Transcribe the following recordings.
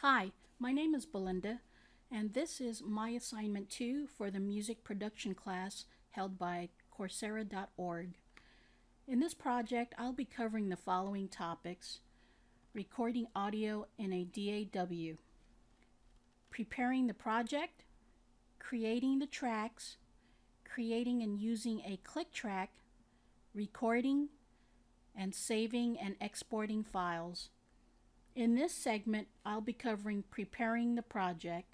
Hi, my name is Belinda, and this is my assignment 2 for the music production class held by Coursera.org. In this project, I'll be covering the following topics: recording audio in a DAW, preparing the project, creating the tracks, creating and using a click track, recording, and saving and exporting files. In this segment, I'll be covering preparing the project.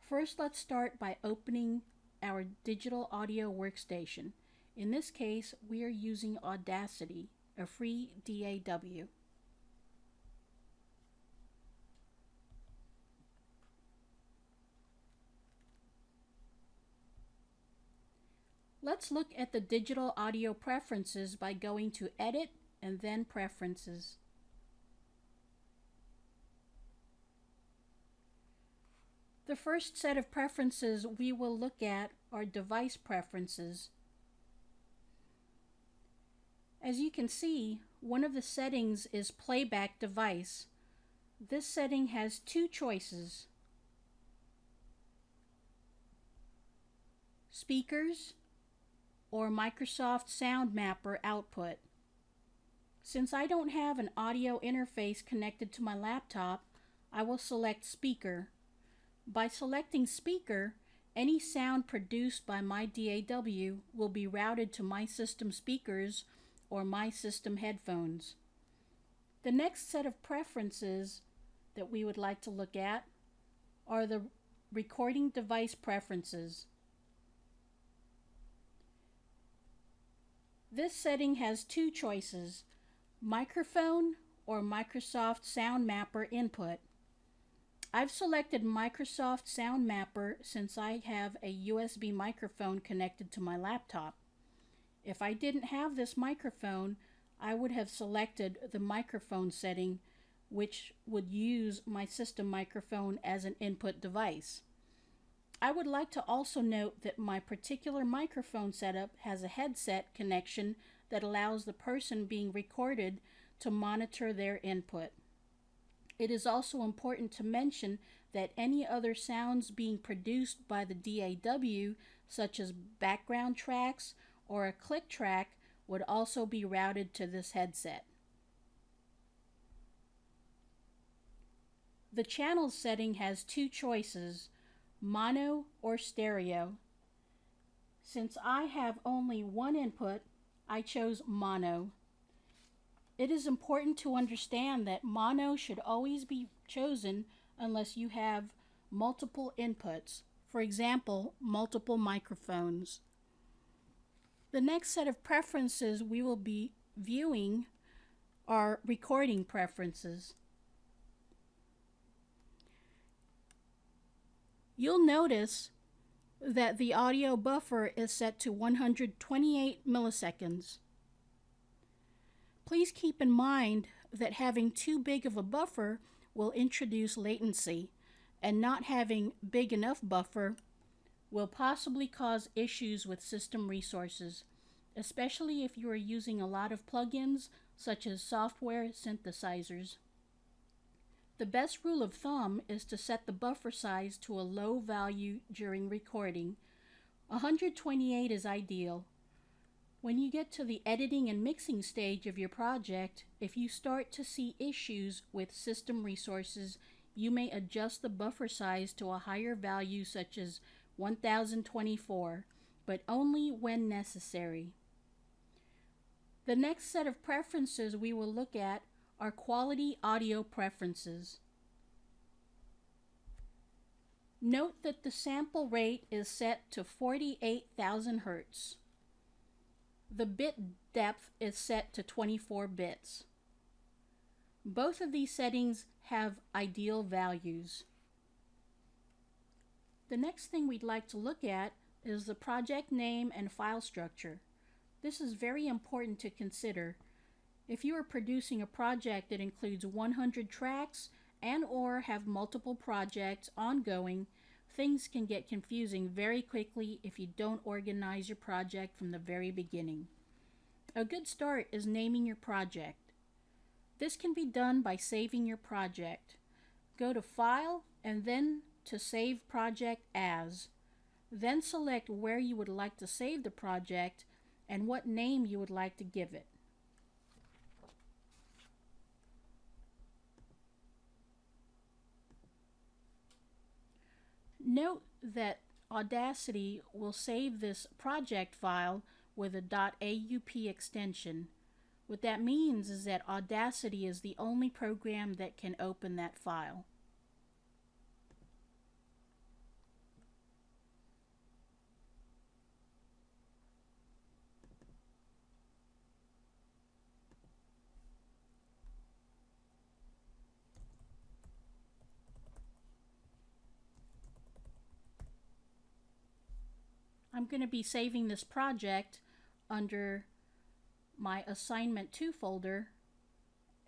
First, let's start by opening our digital audio workstation. In this case, we are using Audacity, a free DAW. Let's look at the digital audio preferences by going to Edit and then Preferences. The first set of preferences we will look at are device preferences. As you can see, one of the settings is playback device. This setting has two choices: speakers or Microsoft SoundMapper output. Since I don't have an audio interface connected to my laptop, I will select speaker. By selecting speaker, any sound produced by my DAW will be routed to my system speakers or my system headphones. The next set of preferences that we would like to look at are the recording device preferences. This setting has two choices: microphone or Microsoft SoundMapper input. I've selected Microsoft SoundMapper since I have a USB microphone connected to my laptop. If I didn't have this microphone, I would have selected the microphone setting, which would use my system microphone as an input device. I would like to also note that my particular microphone setup has a headset connection that allows the person being recorded to monitor their input. It is also important to mention that any other sounds being produced by the DAW, such as background tracks or a click track, would also be routed to this headset. The channel setting has two choices: mono or stereo. Since I have only one input, I chose mono. It is important to understand that mono should always be chosen unless you have multiple inputs, for example, multiple microphones. The next set of preferences we will be viewing are recording preferences. You'll notice that the audio buffer is set to 128 milliseconds. Please keep in mind that having too big of a buffer will introduce latency, and not having big enough buffer will possibly cause issues with system resources, especially if you are using a lot of plugins such as software synthesizers. The best rule of thumb is to set the buffer size to a low value during recording. 128 is ideal. When you get to the editing and mixing stage of your project, if you start to see issues with system resources, you may adjust the buffer size to a higher value such as 1024, but only when necessary. The next set of preferences we will look at are quality audio preferences. Note that the sample rate is set to 48,000 Hz. The bit depth is set to 24 bits. Both of these settings have ideal values. The next thing we'd like to look at is the project name and file structure. This is very important to consider. If you are producing a project that includes 100 tracks and/or have multiple projects ongoing, things can get confusing very quickly if you don't organize your project from the very beginning. A good start is naming your project. This can be done by saving your project. Go to File and then to Save Project As. Then select where you would like to save the project and what name you would like to give it. Note that Audacity will save this project file with a .aup extension. What that means is that Audacity is the only program that can open that file. I'm going to be saving this project under my Assignment 2 folder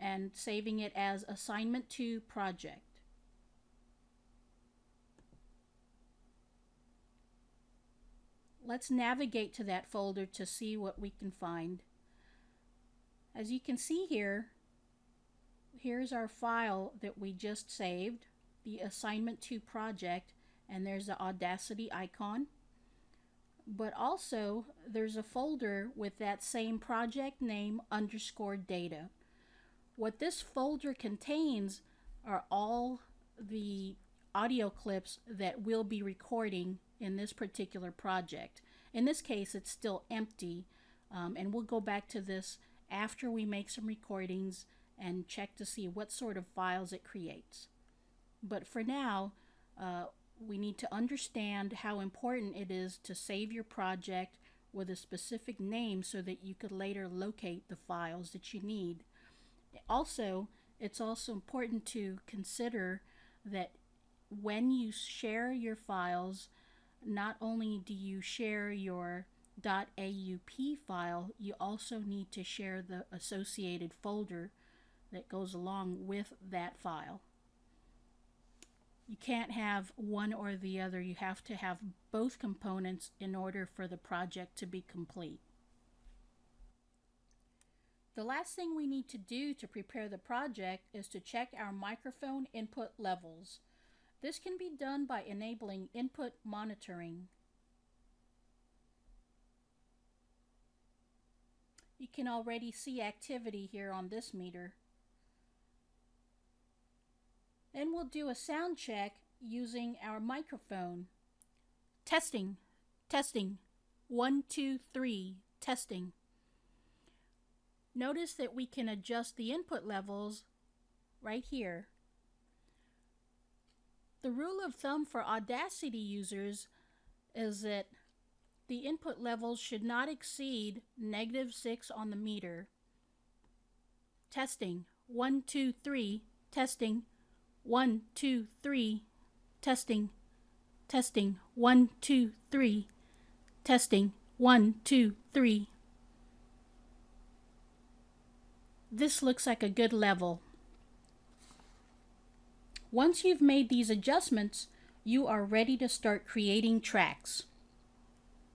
and saving it as Assignment 2 Project. Let's navigate to that folder to see what we can find. As you can see here, here's our file that we just saved, the Assignment 2 Project, and there's the Audacity icon. But also there's a folder with that same project name _data. What this folder contains are all the audio clips that we'll be recording in this particular project. In this case, it's still empty, and we'll go back to this after we make some recordings and check to see what sort of files it creates. But for now, we need to understand how important it is to save your project with a specific name so that you could later locate the files that you need. Also, it's also important to consider that when you share your files, not only do you share your .aup file, you also need to share the associated folder that goes along with that file. You can't have one or the other. You have to have both components in order for the project to be complete. The last thing we need to do to prepare the project is to check our microphone input levels. This can be done by enabling input monitoring. You can already see activity here on this meter. Then we'll do a sound check using our microphone. Testing, testing, 1, 2, 3, testing. Notice that we can adjust the input levels right here. The rule of thumb for Audacity users is that the input levels should not exceed -6 on the meter. Testing, 1, 2, 3, testing. 1, 2, 3, testing, testing, 1, 2, 3, testing, 1, 2, 3. This looks like a good level. Once you've made these adjustments, you are ready to start creating tracks.